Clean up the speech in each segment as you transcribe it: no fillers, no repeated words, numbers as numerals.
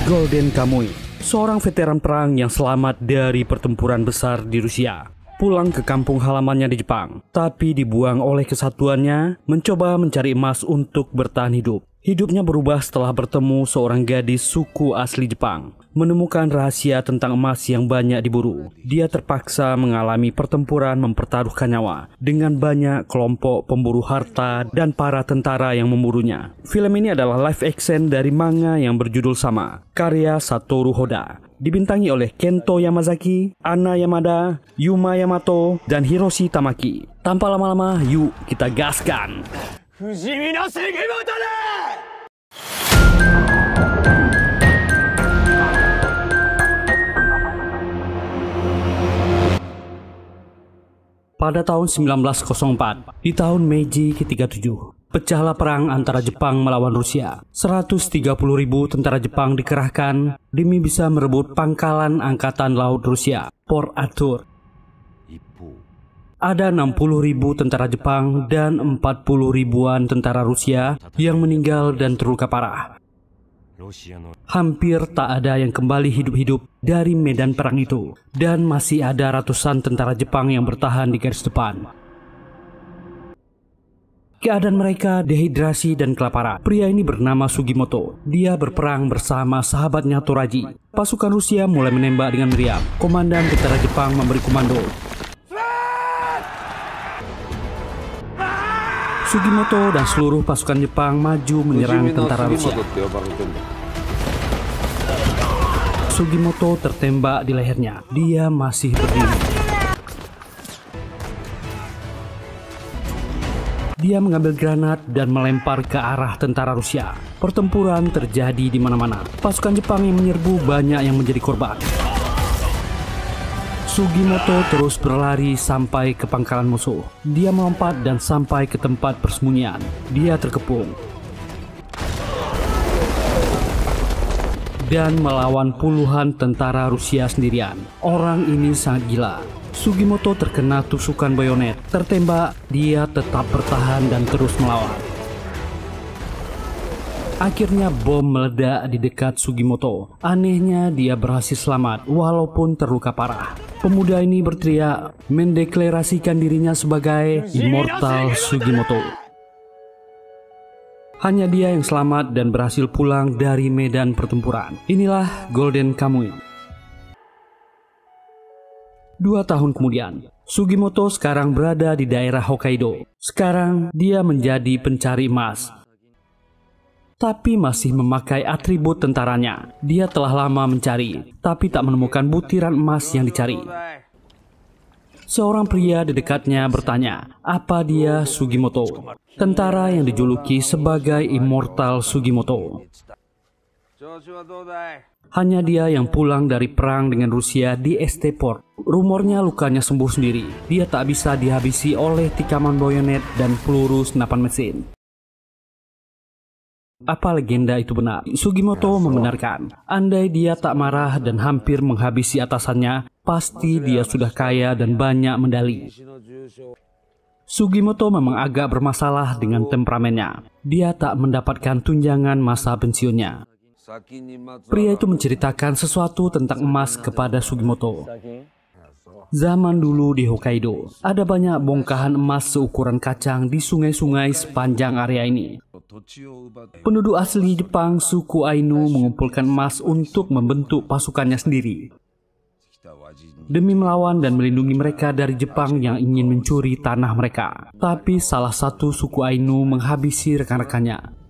Golden Kamuy, seorang veteran perang yang selamat dari pertempuran besar di Rusia, pulang ke kampung halamannya di Jepang, tapi dibuang oleh kesatuannya mencoba mencari emas untuk bertahan hidup. Hidupnya berubah setelah bertemu seorang gadis suku asli Jepang, menemukan rahasia tentang emas yang banyak diburu. Dia terpaksa mengalami pertempuran mempertaruhkan nyawa dengan banyak kelompok pemburu harta dan para tentara yang memburunya. Film ini adalah live action dari manga yang berjudul sama, karya Satoru Hoda. Dibintangi oleh Kento Yamazaki, Ana Yamada, Yuma Yamato, dan Hiroshi Tamaki. Tanpa lama-lama, yuk kita gaskan! Fujimi no Sugimoto da! Pada tahun 1904, di tahun Meiji ke-37, pecahlah perang antara Jepang melawan Rusia. 130.000 tentara Jepang dikerahkan demi bisa merebut pangkalan Angkatan Laut Rusia, Port Arthur. Ada 60.000 tentara Jepang dan 40.000-an tentara Rusia yang meninggal dan terluka parah. Hampir tak ada yang kembali hidup-hidup dari medan perang itu, dan masih ada ratusan tentara Jepang yang bertahan di garis depan. Keadaan mereka dehidrasi dan kelaparan. Pria ini bernama Sugimoto. Dia berperang bersama sahabatnya Toraji. Pasukan Rusia mulai menembak dengan meriam. Komandan tentara Jepang memberi komando. Sugimoto dan seluruh pasukan Jepang maju menyerang tentara Rusia. Sugimoto tertembak di lehernya. Dia masih berdiri. Dia mengambil granat dan melempar ke arah tentara Rusia. Pertempuran terjadi di mana-mana. Pasukan Jepang yang menyerbu banyak yang menjadi korban. Sugimoto terus berlari sampai ke pangkalan musuh. Dia melompat dan sampai ke tempat persembunyian. Dia terkepung dan melawan puluhan tentara Rusia sendirian. Orang ini sangat gila. Sugimoto terkena tusukan bayonet. Tertembak, dia tetap bertahan dan terus melawan. Akhirnya bom meledak di dekat Sugimoto. Anehnya dia berhasil selamat walaupun terluka parah. Pemuda ini berteriak mendeklarasikan dirinya sebagai Immortal Sugimoto. Hanya dia yang selamat dan berhasil pulang dari medan pertempuran. Inilah Golden Kamuy. 2 tahun kemudian, Sugimoto sekarang berada di daerah Hokkaido. Sekarang dia menjadi pencari emas, tapi masih memakai atribut tentaranya. Dia telah lama mencari, tapi tak menemukan butiran emas yang dicari. Seorang pria di dekatnya bertanya, apa dia Sugimoto, tentara yang dijuluki sebagai Immortal Sugimoto. Hanya dia yang pulang dari perang dengan Rusia di St. Port. Rumornya lukanya sembuh sendiri. Dia tak bisa dihabisi oleh tikaman bayonet dan peluru senapan mesin. Apa legenda itu benar? Sugimoto membenarkan. Andai dia tak marah dan hampir menghabisi atasannya, pasti dia sudah kaya dan banyak medali. Sugimoto memang agak bermasalah dengan temperamennya. Dia tak mendapatkan tunjangan masa pensiunnya. Pria itu menceritakan sesuatu tentang emas kepada Sugimoto. Zaman dulu di Hokkaido, ada banyak bongkahan emas seukuran kacang di sungai-sungai sepanjang area ini. Penduduk asli Jepang suku Ainu mengumpulkan emas untuk membentuk pasukannya sendiri, demi melawan dan melindungi mereka dari Jepang yang ingin mencuri tanah mereka. Tapi salah satu suku Ainu menghabisi rekan-rekannya.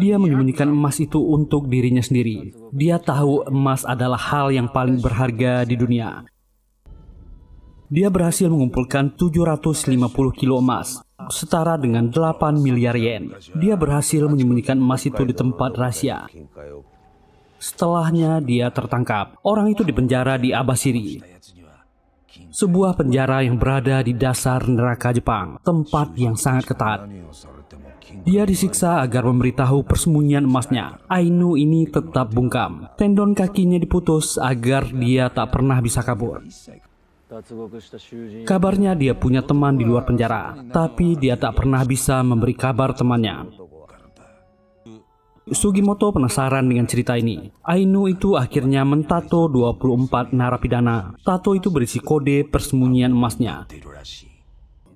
Dia menyembunyikan emas itu untuk dirinya sendiri. Dia tahu emas adalah hal yang paling berharga di dunia. Dia berhasil mengumpulkan 750 kilo emas, setara dengan 8 miliar yen. Dia berhasil menyembunyikan emas itu di tempat rahasia. Setelahnya dia tertangkap. Orang itu dipenjara di Abashiri, sebuah penjara yang berada di dasar neraka Jepang, tempat yang sangat ketat. Dia disiksa agar memberitahu persembunyian emasnya. Ainu ini tetap bungkam. Tendon kakinya diputus agar dia tak pernah bisa kabur. Kabarnya dia punya teman di luar penjara, tapi dia tak pernah bisa memberi kabar temannya. Sugimoto penasaran dengan cerita ini. Ainu itu akhirnya mentato 24 narapidana. Tato itu berisi kode persembunyian emasnya.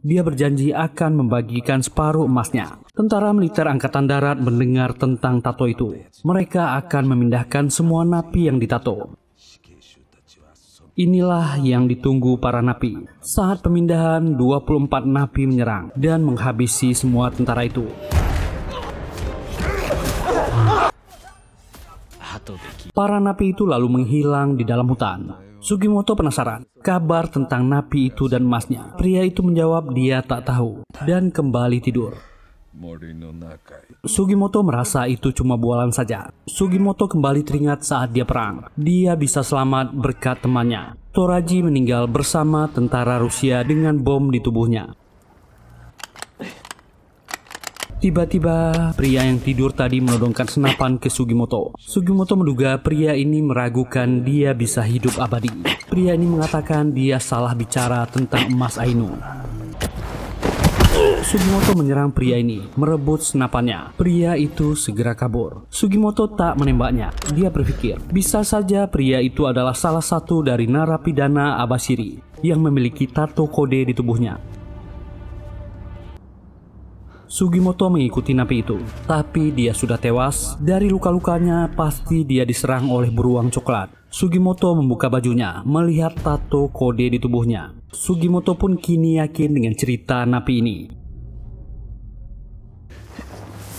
Dia berjanji akan membagikan separuh emasnya. Tentara militer Angkatan Darat mendengar tentang tato itu. Mereka akan memindahkan semua napi yang ditato. Inilah yang ditunggu para napi. Saat pemindahan, 24 napi menyerang dan menghabisi semua tentara itu. Para napi itu lalu menghilang di dalam hutan. Sugimoto penasaran kabar tentang napi itu dan emasnya. Pria itu menjawab dia tak tahu dan kembali tidur. Sugimoto merasa itu cuma bualan saja. Sugimoto kembali teringat saat dia perang. Dia bisa selamat berkat temannya. Toraji meninggal bersama tentara Rusia dengan bom di tubuhnya. Tiba-tiba pria yang tidur tadi menodongkan senapan ke Sugimoto. Sugimoto menduga pria ini meragukan dia bisa hidup abadi. Pria ini mengatakan dia salah bicara tentang emas Ainu. Sugimoto menyerang pria ini, merebut senapannya. Pria itu segera kabur. Sugimoto tak menembaknya. Dia berpikir, bisa saja pria itu adalah salah satu dari narapidana Abashiri yang memiliki tato kode di tubuhnya. Sugimoto mengikuti napi itu, tapi dia sudah tewas. Dari luka-lukanya, pasti dia diserang oleh beruang coklat. Sugimoto membuka bajunya, melihat tato kode di tubuhnya. Sugimoto pun kini yakin dengan cerita napi ini.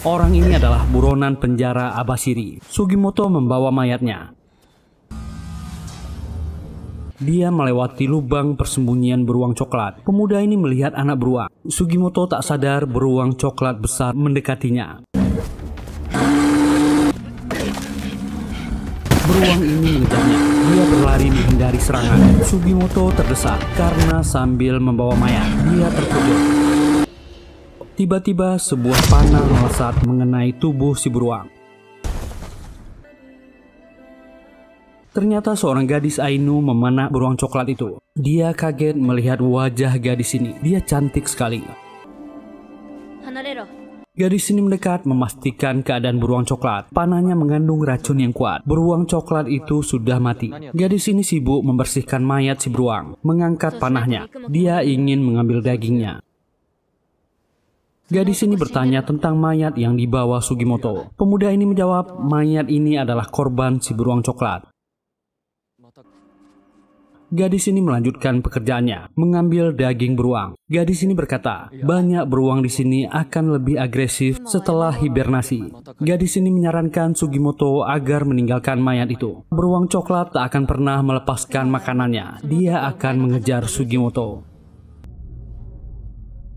Orang ini adalah buronan penjara Abashiri. Sugimoto membawa mayatnya. Dia melewati lubang persembunyian beruang coklat. Pemuda ini melihat anak beruang. Sugimoto tak sadar beruang coklat besar mendekatinya. Beruang ini mengejarnya. Dia berlari menghindari serangan. Sugimoto terdesak karena sambil membawa mayat, dia terkejut. Tiba-tiba sebuah panah melesat mengenai tubuh si beruang. Ternyata seorang gadis Ainu memanah beruang coklat itu. Dia kaget melihat wajah gadis ini. Dia cantik sekali. Gadis ini mendekat memastikan keadaan beruang coklat. Panahnya mengandung racun yang kuat. Beruang coklat itu sudah mati. Gadis ini sibuk membersihkan mayat si beruang, mengangkat panahnya. Dia ingin mengambil dagingnya. Gadis ini bertanya tentang mayat yang dibawa Sugimoto. Pemuda ini menjawab, mayat ini adalah korban si beruang coklat. Gadis ini melanjutkan pekerjaannya, mengambil daging beruang. Gadis ini berkata, banyak beruang di sini akan lebih agresif setelah hibernasi. Gadis ini menyarankan Sugimoto agar meninggalkan mayat itu. Beruang coklat tak akan pernah melepaskan makanannya. Dia akan mengejar Sugimoto.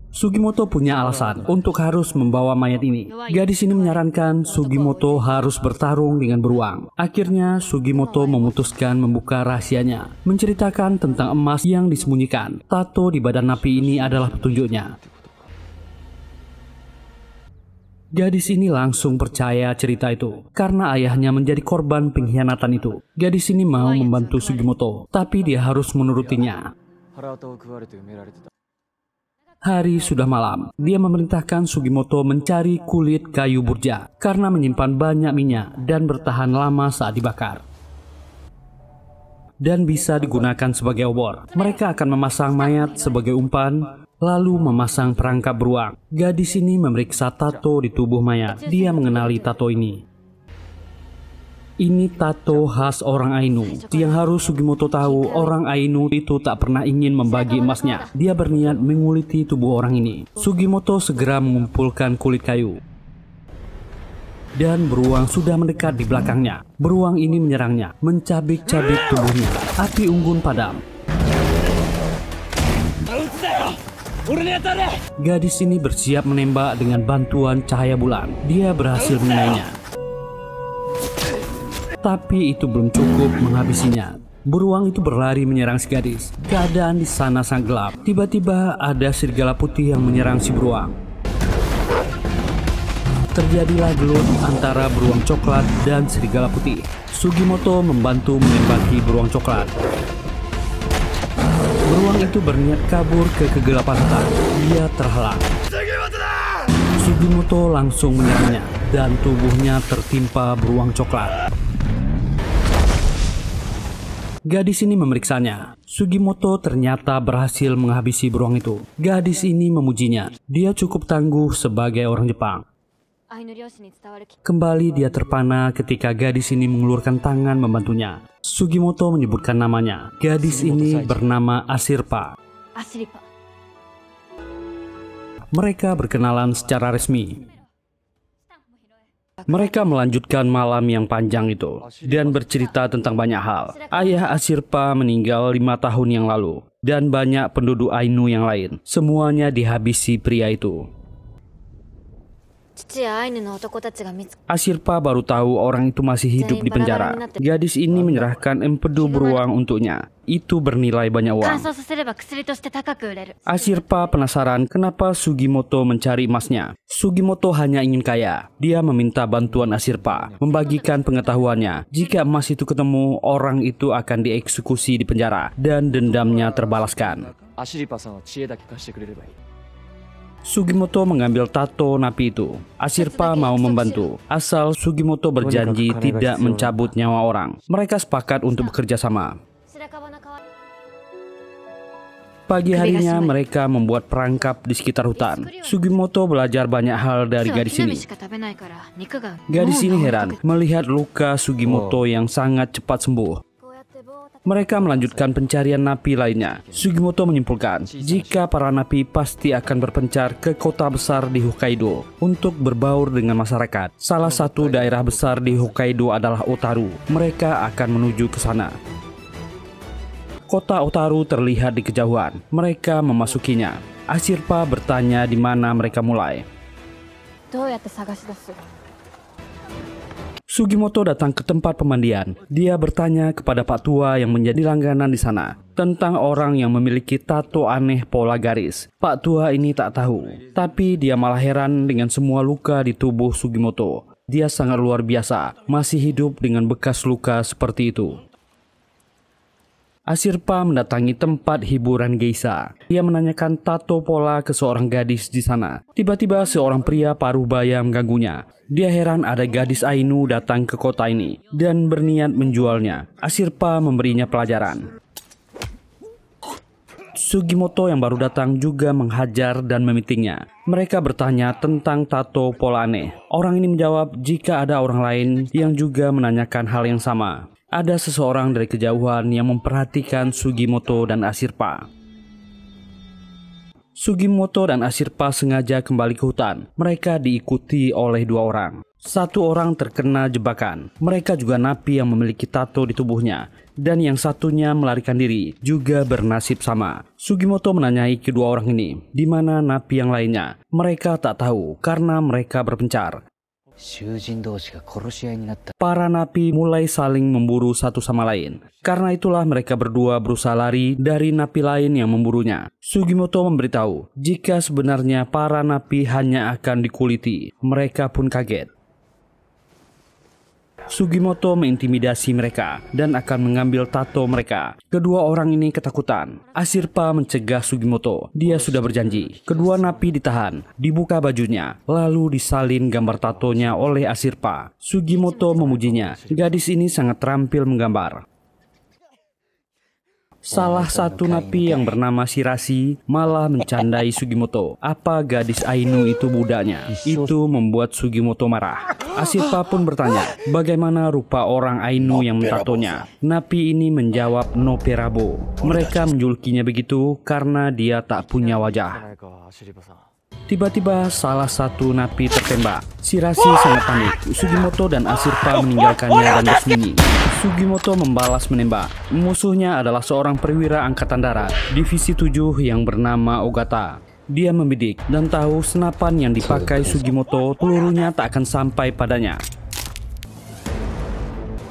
Sugimoto punya alasan untuk harus membawa mayat ini. Gadis ini menyarankan Sugimoto harus bertarung dengan beruang. Akhirnya Sugimoto memutuskan membuka rahasianya, menceritakan tentang emas yang disembunyikan. Tato di badan napi ini adalah petunjuknya. Gadis ini langsung percaya cerita itu karena ayahnya menjadi korban pengkhianatan itu. Gadis ini mau membantu Sugimoto, tapi dia harus menurutinya. Hari sudah malam. Dia memerintahkan Sugimoto mencari kulit kayu burja karena menyimpan banyak minyak dan bertahan lama saat dibakar. Dan bisa digunakan sebagai obor. Mereka akan memasang mayat sebagai umpan, lalu memasang perangkap beruang. Gadis ini memeriksa tato di tubuh mayat. Dia mengenali tato ini. Ini tato khas orang Ainu. Yang harus Sugimoto tahu, orang Ainu itu tak pernah ingin membagi emasnya. Dia berniat menguliti tubuh orang ini. Sugimoto segera mengumpulkan kulit kayu. Dan beruang sudah mendekat di belakangnya. Beruang ini menyerangnya, mencabik-cabik tubuhnya. Api unggun padam. Gadis ini bersiap menembak dengan bantuan cahaya bulan. Dia berhasil mengenainya. Tapi itu belum cukup menghabisinya. Beruang itu berlari menyerang si gadis. Keadaan di sana sangat gelap. Tiba-tiba ada serigala putih yang menyerang si beruang. Terjadilah gelut antara beruang coklat dan serigala putih. Sugimoto membantu menembaki beruang coklat. Beruang itu berniat kabur ke kegelapan hutan. Dia terhalang. Sugimoto langsung menyerangnya. dan tubuhnya tertimpa beruang coklat. Gadis ini memeriksanya. Sugimoto ternyata berhasil menghabisi beruang itu. Gadis ini memujinya. Dia cukup tangguh sebagai orang Jepang. Kembali dia terpana ketika gadis ini mengulurkan tangan membantunya. Sugimoto menyebutkan namanya. Gadis ini bernama Ashirpa. Mereka berkenalan secara resmi. Mereka melanjutkan malam yang panjang itu dan bercerita tentang banyak hal. Ayah Ashirpa meninggal 5 tahun yang lalu dan banyak penduduk Ainu yang lain. Semuanya dihabisi pria itu. Ashirpa baru tahu orang itu masih hidup di penjara. Gadis ini menyerahkan empedu beruang untuknya. Itu bernilai banyak uang. Ashirpa penasaran kenapa Sugimoto mencari emasnya. Sugimoto hanya ingin kaya. Dia meminta bantuan Ashirpa, membagikan pengetahuannya. Jika emas itu ketemu, orang itu akan dieksekusi di penjara dan dendamnya terbalaskan. Sugimoto mengambil tato napi itu. Ashirpa mau membantu, asal Sugimoto berjanji tidak mencabut nyawa orang. Mereka sepakat untuk bekerja sama. Pagi harinya mereka membuat perangkap di sekitar hutan. Sugimoto belajar banyak hal dari gadis ini. Gadis ini heran melihat luka Sugimoto yang sangat cepat sembuh. Mereka melanjutkan pencarian napi lainnya. Sugimoto menyimpulkan, jika para napi pasti akan berpencar ke kota besar di Hokkaido untuk berbaur dengan masyarakat. Salah satu daerah besar di Hokkaido adalah Otaru. Mereka akan menuju ke sana. Kota Otaru terlihat di kejauhan. Mereka memasukinya. Ashirpa bertanya di mana mereka mulai. Sugimoto datang ke tempat pemandian. Dia bertanya kepada Pak Tua yang menjadi langganan di sana tentang orang yang memiliki tato aneh pola garis. Pak Tua ini tak tahu, tapi dia malah heran dengan semua luka di tubuh Sugimoto. Dia sangat luar biasa, masih hidup dengan bekas luka seperti itu. Ashirpa mendatangi tempat hiburan geisha. Dia menanyakan tato pola ke seorang gadis di sana. Tiba-tiba seorang pria paruh baya mengganggunya. Dia heran ada gadis Ainu datang ke kota ini dan berniat menjualnya. Ashirpa memberinya pelajaran. Sugimoto yang baru datang juga menghajar dan memitingnya. Mereka bertanya tentang tato pola aneh. Orang ini menjawab jika ada orang lain yang juga menanyakan hal yang sama. Ada seseorang dari kejauhan yang memperhatikan Sugimoto dan Ashirpa. Sugimoto dan Ashirpa sengaja kembali ke hutan. Mereka diikuti oleh 2 orang. 1 orang terkena jebakan. Mereka juga napi yang memiliki tato di tubuhnya. Dan yang satunya melarikan diri, juga bernasib sama. Sugimoto menanyai kedua orang ini, di mana napi yang lainnya. Mereka tak tahu karena mereka berpencar. Para napi mulai saling memburu satu sama lain. Karena itulah mereka berdua berusaha lari dari napi lain yang memburunya. Sugimoto memberitahu jika sebenarnya para napi hanya akan dikuliti. Mereka pun kaget. Sugimoto mengintimidasi mereka dan akan mengambil tato mereka. Kedua orang ini ketakutan. Ashirpa mencegah Sugimoto. Dia sudah berjanji. Kedua napi ditahan, dibuka bajunya, lalu disalin gambar tatonya oleh Ashirpa. Sugimoto memujinya. Gadis ini sangat terampil menggambar. Salah satu napi yang bernama Shirashi malah mencandai Sugimoto. Apa gadis Ainu itu budaknya? Itu membuat Sugimoto marah. Ashirpa pun bertanya, bagaimana rupa orang Ainu yang mentatonya? Napi ini menjawab no perabo. Mereka menjulukinya begitu karena dia tak punya wajah. Tiba-tiba salah satu napi tertembak. Shirashi sangat panik. Sugimoto dan Ashirpa meninggalkannya dan bersembunyi. Sugimoto membalas menembak. Musuhnya adalah seorang perwira angkatan darat divisi 7 yang bernama Ogata. Dia membidik dan tahu senapan yang dipakai Sugimoto pelurunya tak akan sampai padanya.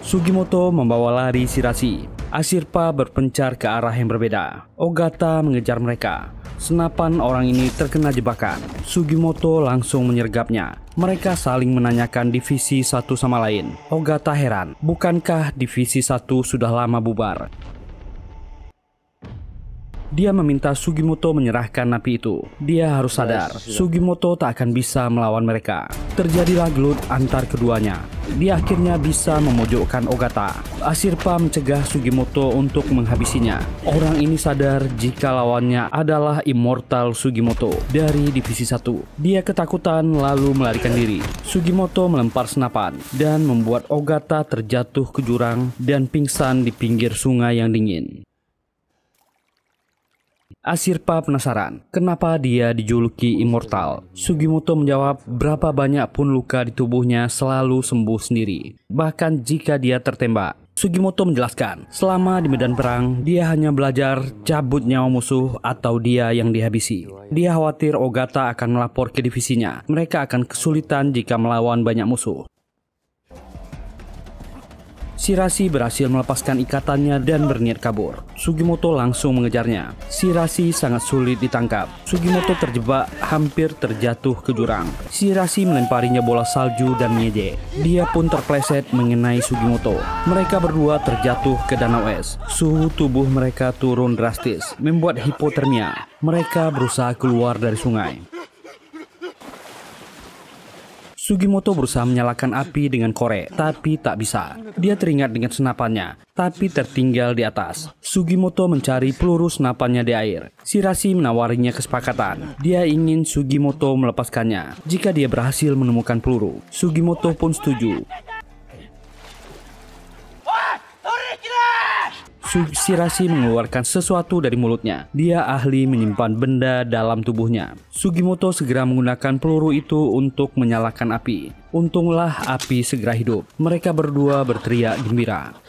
Sugimoto membawa lari Shirashi. Ashirpa berpencar ke arah yang berbeda. Ogata mengejar mereka. Senapan orang ini terkena jebakan. Sugimoto langsung menyergapnya. Mereka saling menanyakan divisi satu sama lain. Ogata heran, bukankah divisi 1 sudah lama bubar? Dia meminta Sugimoto menyerahkan napi itu. Dia harus sadar, Sugimoto tak akan bisa melawan mereka. Terjadilah gelut antar keduanya. Dia akhirnya bisa memojokkan Ogata. Asirpa mencegah Sugimoto untuk menghabisinya. Orang ini sadar jika lawannya adalah Immortal Sugimoto dari Divisi 1. Dia ketakutan lalu melarikan diri. Sugimoto melempar senapan dan membuat Ogata terjatuh ke jurang dan pingsan di pinggir sungai yang dingin. Asirpa penasaran kenapa dia dijuluki Immortal. Sugimoto menjawab berapa banyak pun luka di tubuhnya selalu sembuh sendiri, bahkan jika dia tertembak. Sugimoto menjelaskan, selama di medan perang, dia hanya belajar cabut nyawa musuh atau dia yang dihabisi. Dia khawatir Ogata akan melapor ke divisinya. Mereka akan kesulitan jika melawan banyak musuh. Shirashi berhasil melepaskan ikatannya dan berniat kabur. Sugimoto langsung mengejarnya. Shirashi sangat sulit ditangkap. Sugimoto terjebak, hampir terjatuh ke jurang. Shirashi melemparinya bola salju dan mengejek. Dia pun terpleset mengenai Sugimoto. Mereka berdua terjatuh ke danau es. Suhu tubuh mereka turun drastis, membuat hipotermia. Mereka berusaha keluar dari sungai. Sugimoto berusaha menyalakan api dengan korek, tapi tak bisa. Dia teringat dengan senapannya, tapi tertinggal di atas. Sugimoto mencari peluru senapannya di air. Shirashi menawarinya kesepakatan. Dia ingin Sugimoto melepaskannya jika dia berhasil menemukan peluru. Sugimoto pun setuju. Shirashi mengeluarkan sesuatu dari mulutnya. Dia ahli menyimpan benda dalam tubuhnya. Sugimoto segera menggunakan peluru itu untuk menyalakan api. Untunglah api segera hidup. Mereka berdua berteriak gembira.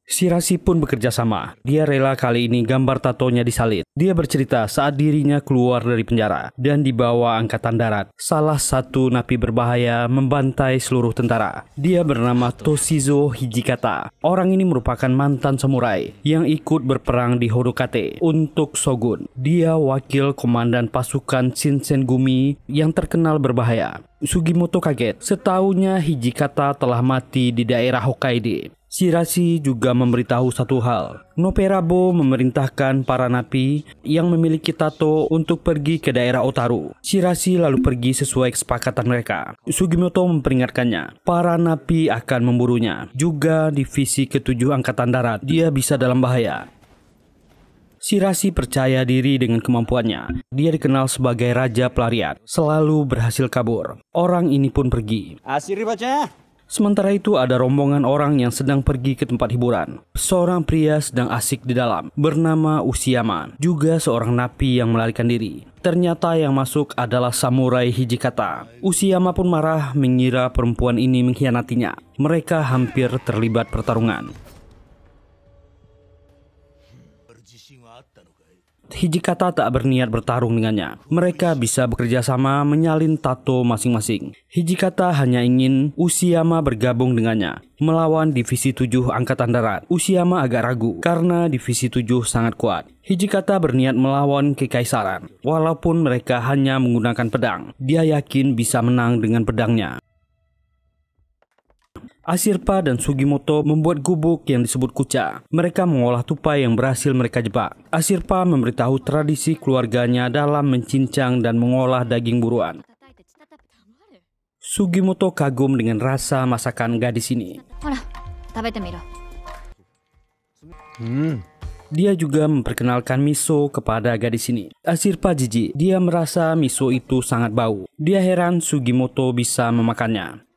Shirashi pun bekerja sama. Dia rela kali ini gambar tatonya disalib. Dia bercerita saat dirinya keluar dari penjara dan dibawa angkatan darat. Salah satu napi berbahaya membantai seluruh tentara. Dia bernama Toshizo Hijikata. Orang ini merupakan mantan samurai yang ikut berperang di Hodokate untuk Shogun. Dia wakil komandan pasukan Shinsengumi yang terkenal berbahaya. Sugimoto kaget. Setahunya Hijikata telah mati di daerah Hokkaido. Shirashi juga memberitahu satu hal. Noperabo memerintahkan para napi yang memiliki tato untuk pergi ke daerah Otaru. Shirashi lalu pergi sesuai kesepakatan mereka. Sugimoto memperingatkannya, para napi akan memburunya. Juga divisi ke-7 Angkatan Darat, dia bisa dalam bahaya. Shirashi percaya diri dengan kemampuannya. Dia dikenal sebagai raja pelarian, selalu berhasil kabur. Orang ini pun pergi. Sementara itu ada rombongan orang yang sedang pergi ke tempat hiburan. Seorang pria sedang asik di dalam, bernama Ushiama, juga seorang napi yang melarikan diri. Ternyata yang masuk adalah samurai Hijikata. Ushiama pun marah mengira perempuan ini mengkhianatinya. Mereka hampir terlibat pertarungan. Hijikata tak berniat bertarung dengannya. Mereka bisa bekerja sama menyalin tato masing-masing. Hijikata hanya ingin Ushiama bergabung dengannya melawan Divisi 7 Angkatan Darat. Ushiama agak ragu karena Divisi 7 sangat kuat. Hijikata berniat melawan kekaisaran. Walaupun mereka hanya menggunakan pedang, dia yakin bisa menang dengan pedangnya. Asirpa dan Sugimoto membuat gubuk yang disebut kucha. Mereka mengolah tupai yang berhasil mereka jebak. Asirpa memberitahu tradisi keluarganya dalam mencincang dan mengolah daging buruan. Sugimoto kagum dengan rasa masakan gadis ini. Dia juga memperkenalkan miso kepada gadis ini. Asirpa jijik. Dia merasa miso itu sangat bau. Dia heran Sugimoto bisa memakannya.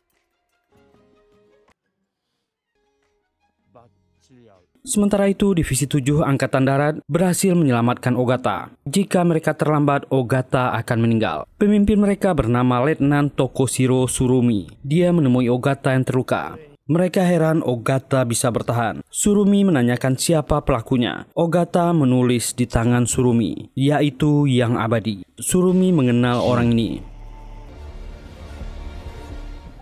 Sementara itu, Divisi 7 Angkatan Darat berhasil menyelamatkan Ogata. Jika mereka terlambat, Ogata akan meninggal. Pemimpin mereka bernama Letnan Tokoshiro Surumi. Dia menemui Ogata yang terluka. Mereka heran Ogata bisa bertahan. Surumi menanyakan siapa pelakunya. Ogata menulis di tangan Surumi, yaitu Yang Abadi. Surumi mengenal orang ini.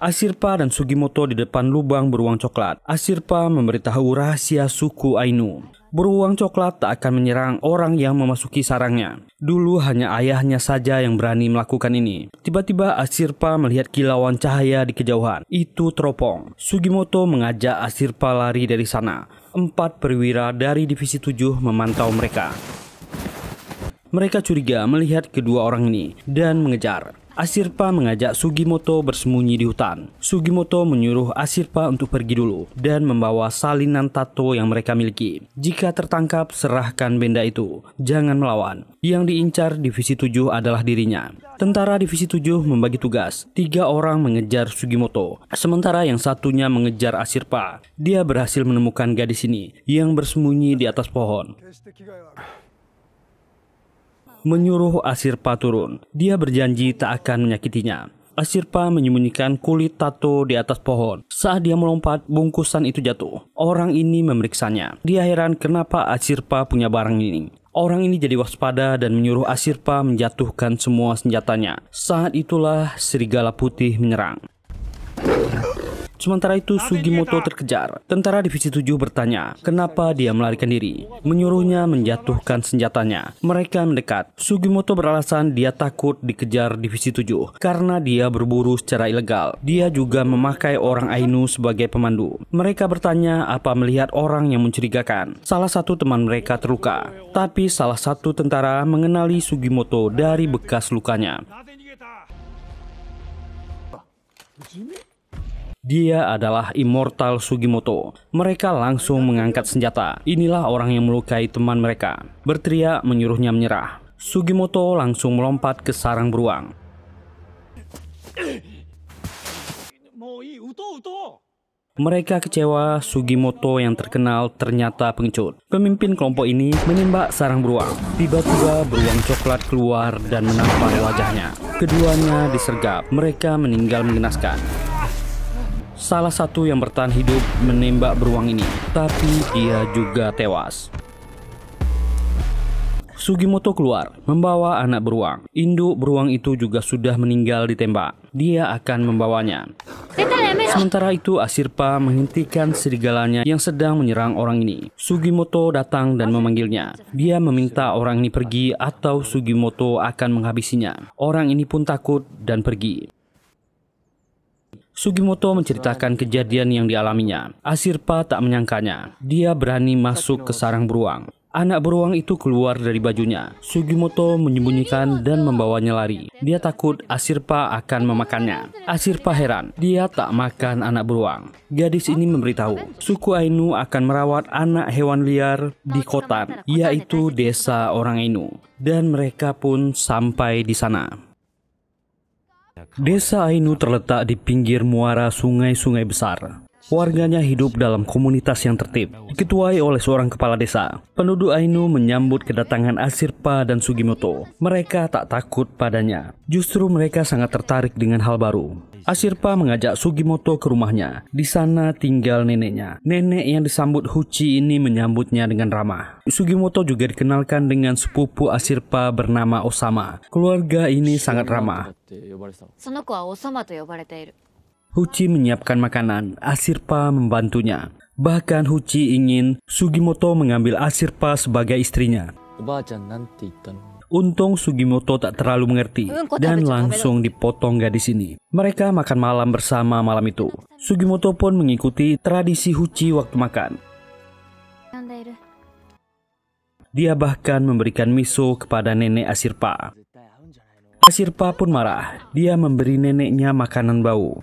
Asirpa dan Sugimoto di depan lubang beruang coklat. Asirpa memberitahu rahasia suku Ainu. Beruang coklat tak akan menyerang orang yang memasuki sarangnya. Dulu hanya ayahnya saja yang berani melakukan ini. Tiba-tiba Asirpa melihat kilauan cahaya di kejauhan. Itu teropong. Sugimoto mengajak Asirpa lari dari sana. 4 perwira dari Divisi 7 memantau mereka. Mereka curiga melihat kedua orang ini dan mengejar. Asirpa mengajak Sugimoto bersembunyi di hutan. Sugimoto menyuruh Asirpa untuk pergi dulu dan membawa salinan tato yang mereka miliki. Jika tertangkap, serahkan benda itu. Jangan melawan. Yang diincar Divisi 7 adalah dirinya. Tentara Divisi 7 membagi tugas. 3 orang mengejar Sugimoto, sementara yang satunya mengejar Asirpa. Dia berhasil menemukan gadis ini yang bersembunyi di atas pohon. Menyuruh Asirpa turun. Dia berjanji tak akan menyakitinya. Asirpa menyembunyikan kulit tato di atas pohon. Saat dia melompat, bungkusan itu jatuh. Orang ini memeriksanya. Dia heran kenapa Asirpa punya barang ini. Orang ini jadi waspada dan menyuruh Asirpa menjatuhkan semua senjatanya. Saat itulah serigala putih menyerang. Sementara itu Sugimoto terkejar. Tentara Divisi 7 bertanya kenapa dia melarikan diri. Menyuruhnya menjatuhkan senjatanya. Mereka mendekat. Sugimoto beralasan dia takut dikejar Divisi 7 karena dia berburu secara ilegal. Dia juga memakai orang Ainu sebagai pemandu. Mereka bertanya apa melihat orang yang mencurigakan. Salah satu teman mereka terluka. Tapi salah satu tentara mengenali Sugimoto dari bekas lukanya. Dia adalah Immortal Sugimoto. Mereka langsung mengangkat senjata. Inilah orang yang melukai teman mereka. Berteriak menyuruhnya menyerah. Sugimoto langsung melompat ke sarang beruang. Mereka kecewa Sugimoto yang terkenal ternyata pengecut. Pemimpin kelompok ini menembak sarang beruang. Tiba-tiba beruang coklat keluar dan menampar wajahnya. Keduanya disergap. Mereka meninggal mengenaskan. Salah satu yang bertahan hidup menembak beruang ini, tapi dia juga tewas. Sugimoto keluar, membawa anak beruang. Induk beruang itu juga sudah meninggal ditembak. Dia akan membawanya. Sementara itu Asirpa menghentikan serigalanya yang sedang menyerang orang ini. Sugimoto datang dan memanggilnya. Dia meminta orang ini pergi atau Sugimoto akan menghabisinya. Orang ini pun takut dan pergi. Sugimoto menceritakan kejadian yang dialaminya. Asirpa tak menyangkanya. Dia berani masuk ke sarang beruang. Anak beruang itu keluar dari bajunya. Sugimoto menyembunyikan dan membawanya lari. Dia takut Asirpa akan memakannya. Asirpa heran. Dia tak makan anak beruang. Gadis ini memberitahu suku Ainu akan merawat anak hewan liar di Kotan, yaitu desa orang Ainu. Dan mereka pun sampai di sana. Desa Ainu terletak di pinggir muara sungai-sungai besar. Warganya hidup dalam komunitas yang tertib, diketuai oleh seorang kepala desa. Penduduk Ainu menyambut kedatangan Asirpa dan Sugimoto. Mereka tak takut padanya. Justru mereka sangat tertarik dengan hal baru. Asirpa mengajak Sugimoto ke rumahnya. Di sana tinggal neneknya. Nenek yang disambut Huchi ini menyambutnya dengan ramah. Sugimoto juga dikenalkan dengan sepupu Asirpa bernama Osama. Keluarga ini sangat ramah. Huchi menyiapkan makanan. Asirpa membantunya. Bahkan Huchi ingin Sugimoto mengambil Asirpa sebagai istrinya. Untung Sugimoto tak terlalu mengerti dan langsung dipotong gadis ini. Mereka makan malam bersama malam itu. Sugimoto pun mengikuti tradisi Huchi waktu makan. Dia bahkan memberikan miso kepada nenek Asirpa. Asirpa pun marah. Dia memberi neneknya makanan bau.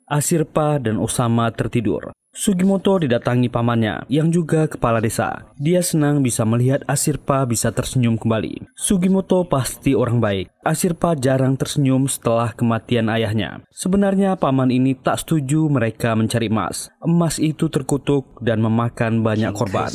Asirpa dan Osama tertidur. Sugimoto didatangi pamannya yang juga kepala desa. Dia senang bisa melihat Asirpa bisa tersenyum kembali. Sugimoto pasti orang baik. Asirpa jarang tersenyum setelah kematian ayahnya. Sebenarnya paman ini tak setuju mereka mencari emas. Emas itu terkutuk dan memakan banyak korban.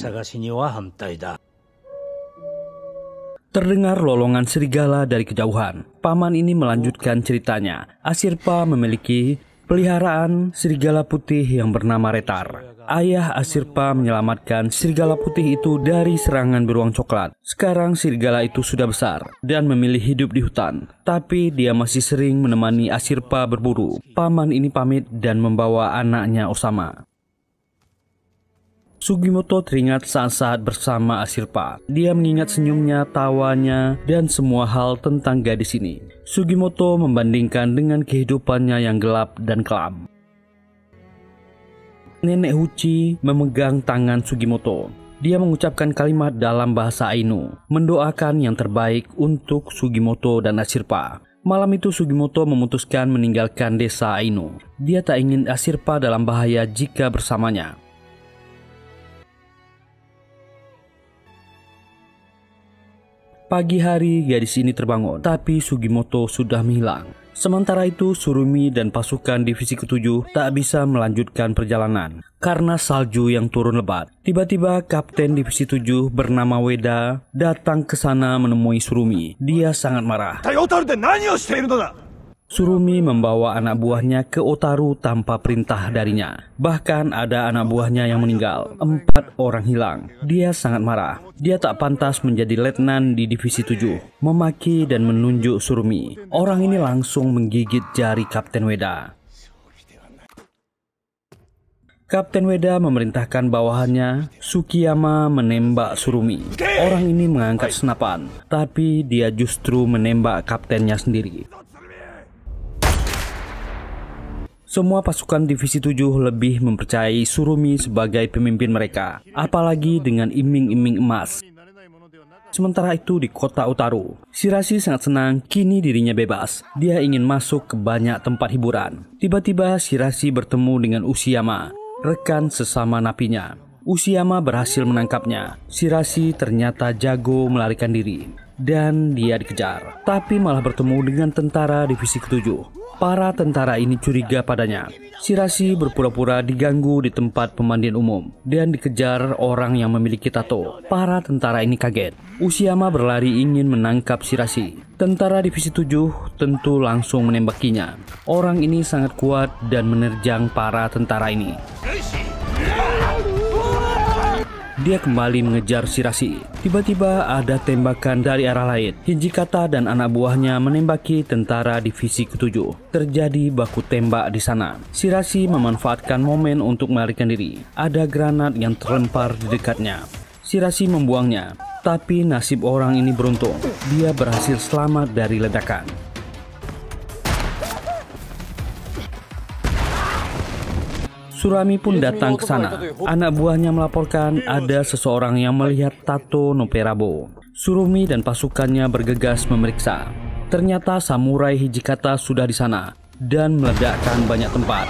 Terdengar lolongan serigala dari kejauhan. Paman ini melanjutkan ceritanya. Asirpa memiliki peliharaan serigala putih yang bernama Retar. Ayah Asirpa menyelamatkan serigala putih itu dari serangan beruang coklat. Sekarang serigala itu sudah besar dan memilih hidup di hutan. Tapi dia masih sering menemani Asirpa berburu. Paman ini pamit dan membawa anaknya Osama. Sugimoto teringat saat-saat bersama Asirpa. Dia mengingat senyumnya, tawanya, dan semua hal tentang gadis ini. Sugimoto membandingkan dengan kehidupannya yang gelap dan kelam. Nenek Huchi memegang tangan Sugimoto. Dia mengucapkan kalimat dalam bahasa Ainu, mendoakan yang terbaik untuk Sugimoto dan Ashirpa. Malam itu Sugimoto memutuskan meninggalkan desa Ainu. Dia tak ingin Ashirpa dalam bahaya jika bersamanya. Pagi hari gadis ini terbangun, tapi Sugimoto sudah menghilang. Sementara itu Surumi dan pasukan divisi ke-7 tak bisa melanjutkan perjalanan karena salju yang turun lebat. Tiba-tiba Kapten Divisi 7 bernama Weda datang ke sana menemui Surumi. Dia sangat marah. Surumi membawa anak buahnya ke Otaru tanpa perintah darinya. Bahkan ada anak buahnya yang meninggal. 4 orang hilang. Dia sangat marah. Dia tak pantas menjadi letnan di Divisi 7. Memaki dan menunjuk Surumi. Orang ini langsung menggigit jari Kapten Weda. Kapten Weda memerintahkan bawahannya, Sukiyama, menembak Surumi. Orang ini mengangkat senapan, tapi dia justru menembak kaptennya sendiri. Semua pasukan Divisi 7 lebih mempercayai Surumi sebagai pemimpin mereka, apalagi dengan iming-iming emas. Sementara itu di kota Otaru, Shirashi sangat senang kini dirinya bebas. Dia ingin masuk ke banyak tempat hiburan. Tiba-tiba Shirashi bertemu dengan Ushiyama, rekan sesama napinya. Ushiyama berhasil menangkapnya. Shirashi ternyata jago melarikan diri dan dia dikejar, tapi malah bertemu dengan tentara Divisi ke-7. Para tentara ini curiga padanya. Shirashi berpura-pura diganggu di tempat pemandian umum dan dikejar orang yang memiliki tato. Para tentara ini kaget. Ushiyama berlari ingin menangkap Shirashi. Tentara Divisi 7 tentu langsung menembakinya. Orang ini sangat kuat dan menerjang para tentara ini. Dia kembali mengejar Shirashi. Tiba-tiba ada tembakan dari arah lain. Hijikata dan anak buahnya menembaki tentara Divisi ke-7. Terjadi baku tembak di sana. Shirashi memanfaatkan momen untuk melarikan diri. Ada granat yang terlempar di dekatnya. Shirashi membuangnya, tapi nasib orang ini beruntung. Dia berhasil selamat dari ledakan. Surami pun datang ke sana. Anak buahnya melaporkan ada seseorang yang melihat tato Noperabo. Surumi dan pasukannya bergegas memeriksa. Ternyata samurai Hijikata sudah di sana dan meledakkan banyak tempat.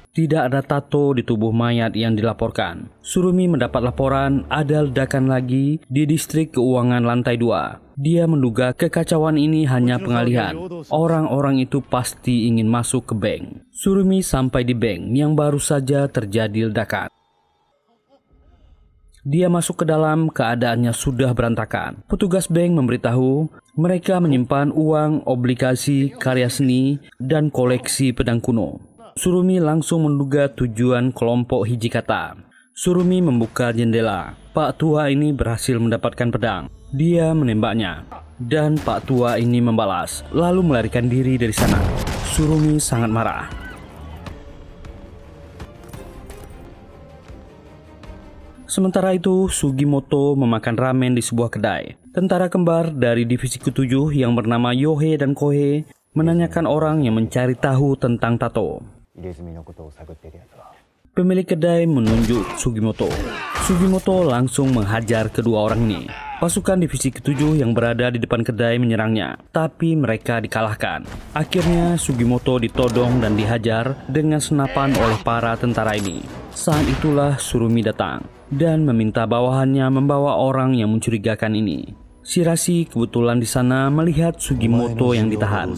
Tidak ada tato di tubuh mayat yang dilaporkan. Surumi mendapat laporan ada ledakan lagi di distrik keuangan lantai 2. Dia menduga kekacauan ini hanya pengalihan. Orang-orang itu pasti ingin masuk ke bank. Surumi sampai di bank yang baru saja terjadi ledakan. Dia masuk ke dalam, keadaannya sudah berantakan. Petugas bank memberitahu mereka menyimpan uang, obligasi, karya seni, dan koleksi pedang kuno. Surumi langsung menduga tujuan kelompok Hijikata. Surumi membuka jendela. Pak tua ini berhasil mendapatkan pedang. Dia menembaknya. Dan Pak tua ini membalas, lalu melarikan diri dari sana. Surumi sangat marah. Sementara itu, Sugimoto memakan ramen di sebuah kedai. Tentara kembar dari Divisi ke-7 yang bernama Yohei dan Kohei menanyakan orang yang mencari tahu tentang tato. Pemilik kedai menunjuk Sugimoto. Sugimoto langsung menghajar kedua orang ini. Pasukan Divisi ke-7 yang berada di depan kedai menyerangnya, tapi mereka dikalahkan. Akhirnya Sugimoto ditodong dan dihajar dengan senapan oleh para tentara ini. Saat itulah Surumi datang dan meminta bawahannya membawa orang yang mencurigakan ini. Shirashi kebetulan di sana melihat Sugimoto yang ditahan.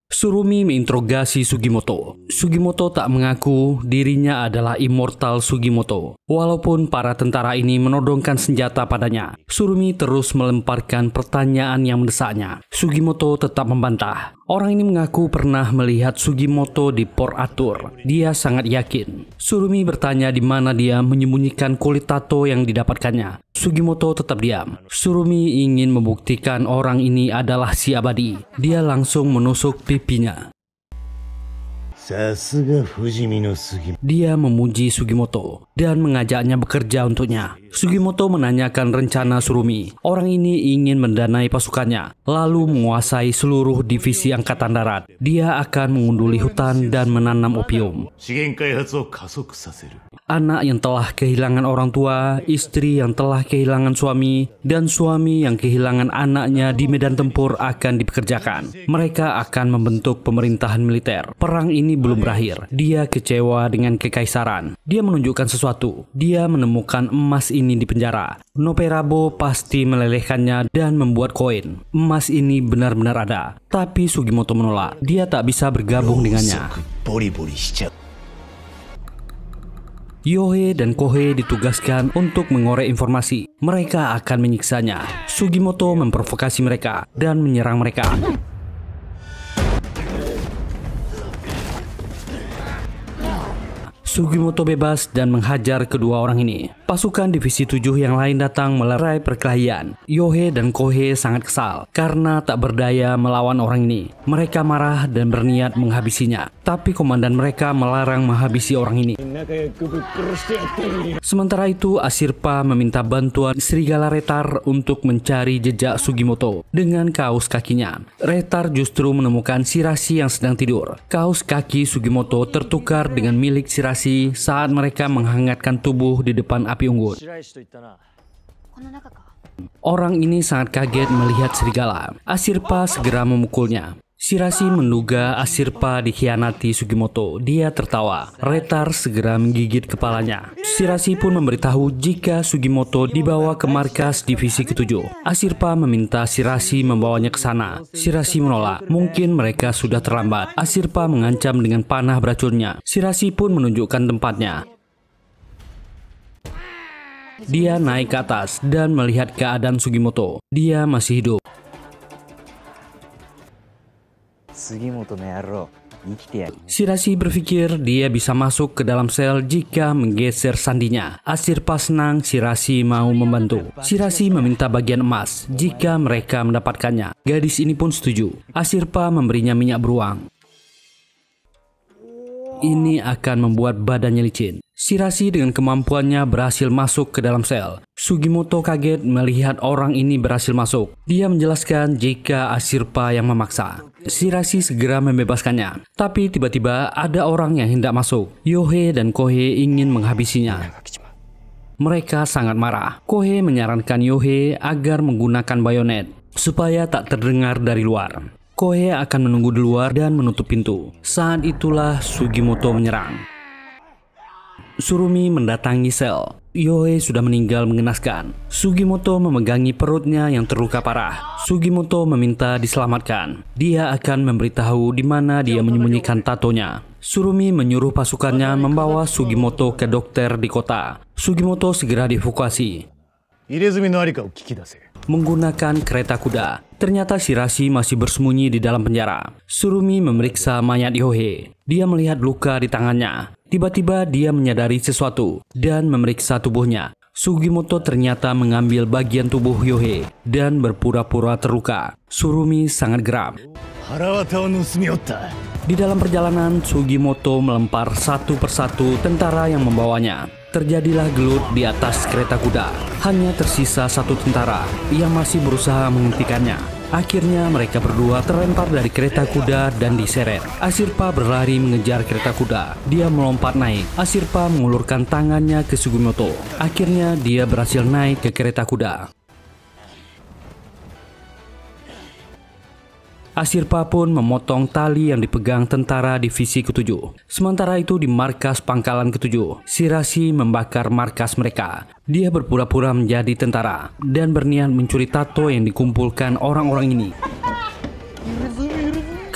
Surumi menginterogasi Sugimoto. Sugimoto tak mengaku dirinya adalah immortal Sugimoto. Walaupun para tentara ini menodongkan senjata padanya, Surumi terus melemparkan pertanyaan yang mendesaknya. Sugimoto tetap membantah. Orang ini mengaku pernah melihat Sugimoto di Port Arthur. Dia sangat yakin. Surumi bertanya di mana dia menyembunyikan kulit tato yang didapatkannya. Sugimoto tetap diam. Surumi ingin membuktikan orang ini adalah si abadi. Dia langsung menusuk pipinya. Dia memuji Sugimoto dan mengajaknya bekerja untuknya. Sugimoto menanyakan rencana Surumi. Orang ini ingin mendanai pasukannya, lalu menguasai seluruh divisi angkatan darat. Dia akan mengunduli hutan dan menanam opium. Anak yang telah kehilangan orang tua, istri yang telah kehilangan suami, dan suami yang kehilangan anaknya di medan tempur akan dipekerjakan. Mereka akan membentuk pemerintahan militer. Perang ini belum berakhir. Dia kecewa dengan kekaisaran. Dia menunjukkan sesuatu. Dia menemukan emas ini di penjara. Noperabo pasti melelehkannya dan membuat koin. Emas ini benar-benar ada. Tapi Sugimoto menolak. Dia tak bisa bergabung dengannya. Yohei dan Kohei ditugaskan untuk mengorek informasi. Mereka akan menyiksanya. Sugimoto memprovokasi mereka dan menyerang mereka. Sugimoto bebas dan menghajar kedua orang ini. Pasukan divisi 7 yang lain datang melerai perkelahian. Yohei dan Kohei sangat kesal karena tak berdaya melawan orang ini. Mereka marah dan berniat menghabisinya. Tapi komandan mereka melarang menghabisi orang ini. Sementara itu, Ashirpa meminta bantuan serigala Retar untuk mencari jejak Sugimoto dengan kaos kakinya. Retar justru menemukan Shirashi yang sedang tidur. Kaos kaki Sugimoto tertukar dengan milik Shirashi saat mereka menghangatkan tubuh di depan api unggun. Orang ini sangat kaget melihat serigala. Ashirpa segera memukulnya. Shirashi menduga Ashirpa dikhianati Sugimoto. Dia tertawa. Retar segera menggigit kepalanya. Shirashi pun memberitahu jika Sugimoto dibawa ke markas divisi ke-7. Ashirpa meminta Shirashi membawanya ke sana. Shirashi menolak. Mungkin mereka sudah terlambat. Ashirpa mengancam dengan panah beracunnya. Shirashi pun menunjukkan tempatnya. Dia naik ke atas dan melihat keadaan Sugimoto. Dia masih hidup. Shirashi berpikir dia bisa masuk ke dalam sel jika menggeser sandinya. Ashirpa senang Shirashi mau membantu. Shirashi meminta bagian emas jika mereka mendapatkannya. Gadis ini pun setuju. Ashirpa memberinya minyak beruang. Ini akan membuat badannya licin. Shirashi dengan kemampuannya berhasil masuk ke dalam sel. Sugimoto kaget melihat orang ini berhasil masuk. Dia menjelaskan jika Ashirpa yang memaksa. Shirashi segera membebaskannya. Tapi tiba-tiba ada orang yang hendak masuk. Yohei dan Kohei ingin menghabisinya. Mereka sangat marah. Kohei menyarankan Yohei agar menggunakan bayonet supaya tak terdengar dari luar. Kohei akan menunggu di luar dan menutup pintu. Saat itulah Sugimoto menyerang. Surumi mendatangi sel. Yohei sudah meninggal mengenaskan. Sugimoto memegangi perutnya yang terluka parah. Sugimoto meminta diselamatkan. Dia akan memberitahu di mana dia menyembunyikan tatonya. Surumi menyuruh pasukannya membawa Sugimoto ke dokter di kota. Sugimoto segera dievakuasi menggunakan kereta kuda. Ternyata Shirashi masih bersembunyi di dalam penjara. Surumi memeriksa mayat Yohei. Dia melihat luka di tangannya. Tiba-tiba dia menyadari sesuatu dan memeriksa tubuhnya. Sugimoto ternyata mengambil bagian tubuh Yohei dan berpura-pura terluka. Surumi sangat geram. Di dalam perjalanan, Sugimoto melempar satu persatu tentara yang membawanya. Terjadilah gelut di atas kereta kuda. Hanya tersisa satu tentara yang masih berusaha menghentikannya. Akhirnya mereka berdua terlempar dari kereta kuda dan diseret. Ashirpa berlari mengejar kereta kuda. Dia melompat naik. Ashirpa mengulurkan tangannya ke Sugimoto. Akhirnya dia berhasil naik ke kereta kuda. Ashirpa pun memotong tali yang dipegang tentara divisi ke-7. Sementara itu di markas pangkalan ke-7, Shirashi membakar markas mereka. Dia berpura-pura menjadi tentara dan berniat mencuri tato yang dikumpulkan orang-orang ini.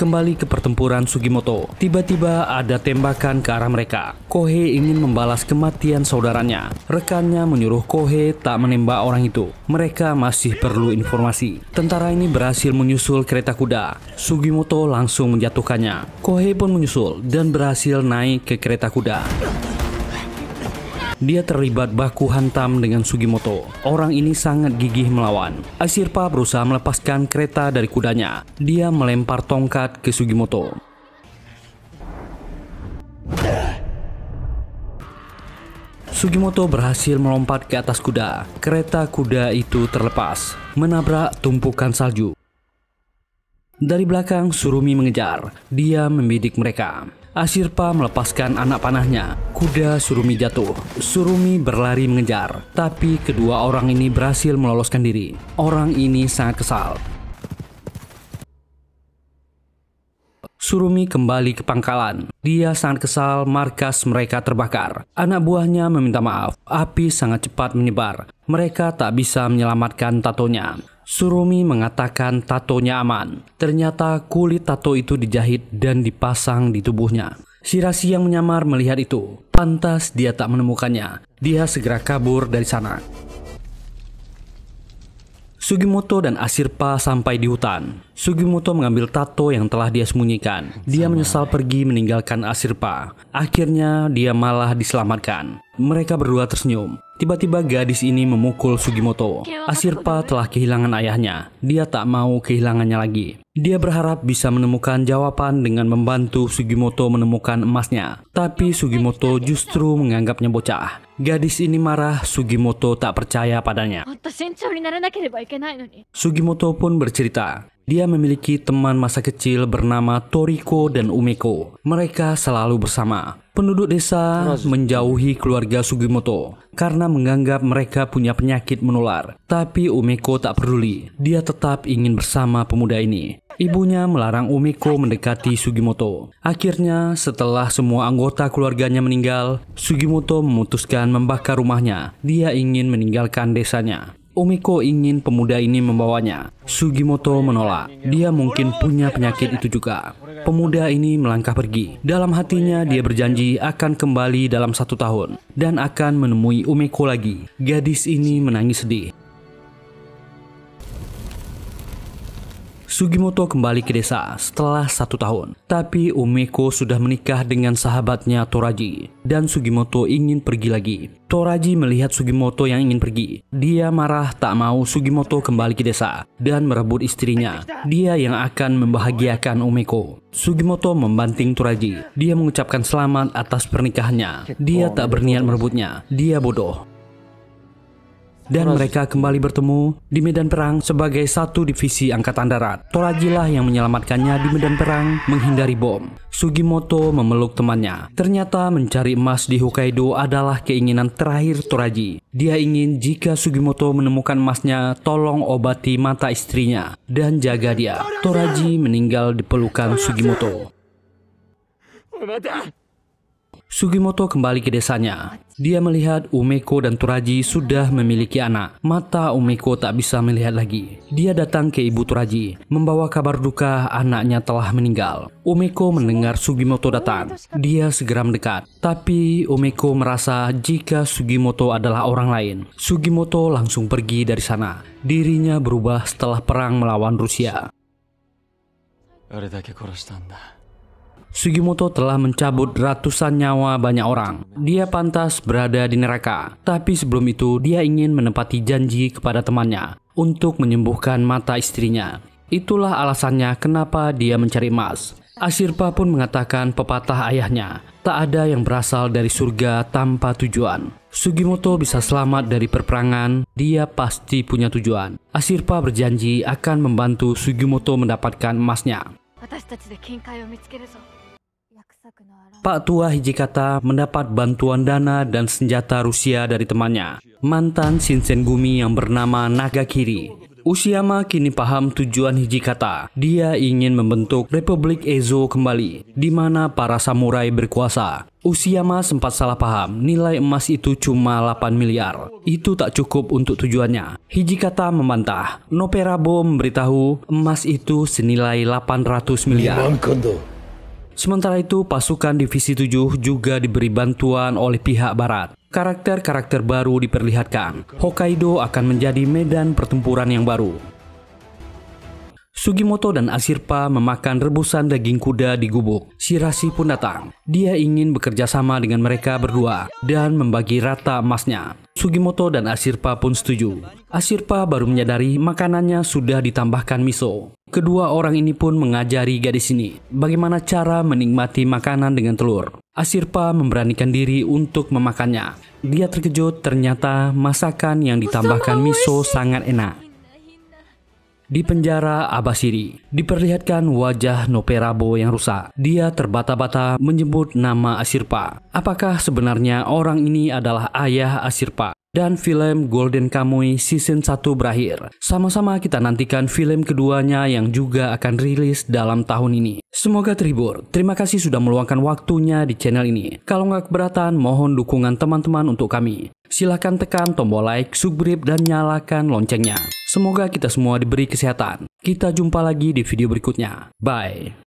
Kembali ke pertempuran Sugimoto. Tiba-tiba ada tembakan ke arah mereka. Kohei ingin membalas kematian saudaranya. Rekannya menyuruh Kohei tak menembak orang itu. Mereka masih perlu informasi. Tentara ini berhasil menyusul kereta kuda. Sugimoto langsung menjatuhkannya. Kohei pun menyusul dan berhasil naik ke kereta kuda. Dia terlibat baku hantam dengan Sugimoto. Orang ini sangat gigih melawan. Ashirpa berusaha melepaskan kereta dari kudanya. Dia melempar tongkat ke Sugimoto. Sugimoto berhasil melompat ke atas kuda. Kereta kuda itu terlepas, menabrak tumpukan salju. Dari belakang, Surumi mengejar. Dia membidik mereka. Ashirpa melepaskan anak panahnya. Kuda Surumi jatuh. Surumi berlari mengejar, tapi kedua orang ini berhasil meloloskan diri. Orang ini sangat kesal. Surumi kembali ke pangkalan. Dia sangat kesal markas mereka terbakar. Anak buahnya meminta maaf. Api sangat cepat menyebar. Mereka tak bisa menyelamatkan tatonya. Surumi mengatakan tatonya aman. Ternyata kulit tato itu dijahit dan dipasang di tubuhnya. Shirashi yang menyamar melihat itu. Pantas dia tak menemukannya. Dia segera kabur dari sana. Sugimoto dan Ashirpa sampai di hutan. Sugimoto mengambil tato yang telah dia sembunyikan. Dia menyesal pergi meninggalkan Ashirpa. Akhirnya dia malah diselamatkan. Mereka berdua tersenyum. Tiba-tiba gadis ini memukul Sugimoto. Ashirpa telah kehilangan ayahnya. Dia tak mau kehilangannya lagi. Dia berharap bisa menemukan jawaban dengan membantu Sugimoto menemukan emasnya. Tapi Sugimoto justru menganggapnya bocah. Gadis ini marah. Sugimoto tak percaya padanya. Sugimoto pun bercerita. Dia memiliki teman masa kecil bernama Toriko dan Umeko. Mereka selalu bersama. Penduduk desa menjauhi keluarga Sugimoto karena menganggap mereka punya penyakit menular. Tapi Umeko tak peduli. Dia tetap ingin bersama pemuda ini. Ibunya melarang Umeko mendekati Sugimoto. Akhirnya, setelah semua anggota keluarganya meninggal, Sugimoto memutuskan membakar rumahnya. Dia ingin meninggalkan desanya. Umeko ingin pemuda ini membawanya. Sugimoto menolak. Dia mungkin punya penyakit itu juga. Pemuda ini melangkah pergi. Dalam hatinya dia berjanji akan kembali dalam 1 tahun dan akan menemui Umeko lagi. Gadis ini menangis sedih. Sugimoto kembali ke desa setelah 1 tahun. Tapi Umeko sudah menikah dengan sahabatnya Toraji. Dan Sugimoto ingin pergi lagi. Toraji melihat Sugimoto yang ingin pergi. Dia marah tak mau Sugimoto kembali ke desa dan merebut istrinya. Dia yang akan membahagiakan Umeko. Sugimoto membanting Toraji. Dia mengucapkan selamat atas pernikahannya. Dia tak berniat merebutnya. Dia bodoh. Dan mereka kembali bertemu di medan perang sebagai satu divisi angkatan darat. Toraji lah yang menyelamatkannya di medan perang menghindari bom. Sugimoto memeluk temannya. Ternyata mencari emas di Hokkaido adalah keinginan terakhir Toraji. Dia ingin jika Sugimoto menemukan emasnya, tolong obati mata istrinya dan jaga dia. Toraji meninggal di pelukan Sugimoto. Sugimoto kembali ke desanya. Dia melihat Umeko dan Toraji sudah memiliki anak. Mata Umeko tak bisa melihat lagi. Dia datang ke ibu Toraji, membawa kabar duka anaknya telah meninggal. Umeko mendengar Sugimoto datang. Dia segera mendekat. Tapi Umeko merasa jika Sugimoto adalah orang lain. Sugimoto langsung pergi dari sana. Dirinya berubah setelah perang melawan Rusia. Sugimoto telah mencabut ratusan nyawa banyak orang. Dia pantas berada di neraka. Tapi sebelum itu dia ingin menepati janji kepada temannya untuk menyembuhkan mata istrinya. Itulah alasannya kenapa dia mencari emas. Ashirpa pun mengatakan pepatah ayahnya, tak ada yang berasal dari surga tanpa tujuan. Sugimoto bisa selamat dari perperangan, dia pasti punya tujuan. Ashirpa berjanji akan membantu Sugimoto mendapatkan emasnya. Pak tua Hijikata mendapat bantuan dana dan senjata Rusia dari temannya, mantan Shinsengumi yang bernama Nagakiri. Ushiyama kini paham tujuan Hijikata. Dia ingin membentuk Republik Ezo kembali, di mana para samurai berkuasa. Ushiyama sempat salah paham, nilai emas itu cuma 8 miliar. Itu tak cukup untuk tujuannya. Hijikata membantah. Noperabo memberitahu emas itu senilai 800 miliar. Sementara itu, pasukan Divisi 7 juga diberi bantuan oleh pihak barat. Karakter-karakter baru diperlihatkan. Hokkaido akan menjadi medan pertempuran yang baru. Sugimoto dan Ashirpa memakan rebusan daging kuda di gubuk. Shirashi pun datang. Dia ingin bekerja sama dengan mereka berdua dan membagi rata emasnya. Sugimoto dan Ashirpa pun setuju. Ashirpa baru menyadari makanannya sudah ditambahkan miso. Kedua orang ini pun mengajari gadis ini bagaimana cara menikmati makanan dengan telur. Ashirpa memberanikan diri untuk memakannya. Dia terkejut ternyata masakan yang ditambahkan miso sangat enak. Di penjara Abashiri, diperlihatkan wajah Noperabo yang rusak. Dia terbata-bata menyebut nama Ashirpa. Apakah sebenarnya orang ini adalah ayah Ashirpa? Dan film Golden Kamuy season 1 berakhir. Sama-sama kita nantikan film keduanya yang juga akan rilis dalam tahun ini. Semoga terhibur. Terima kasih sudah meluangkan waktunya di channel ini. Kalau nggak keberatan, mohon dukungan teman-teman untuk kami. Silahkan tekan tombol like, subscribe, dan nyalakan loncengnya. Semoga kita semua diberi kesehatan. Kita jumpa lagi di video berikutnya. Bye.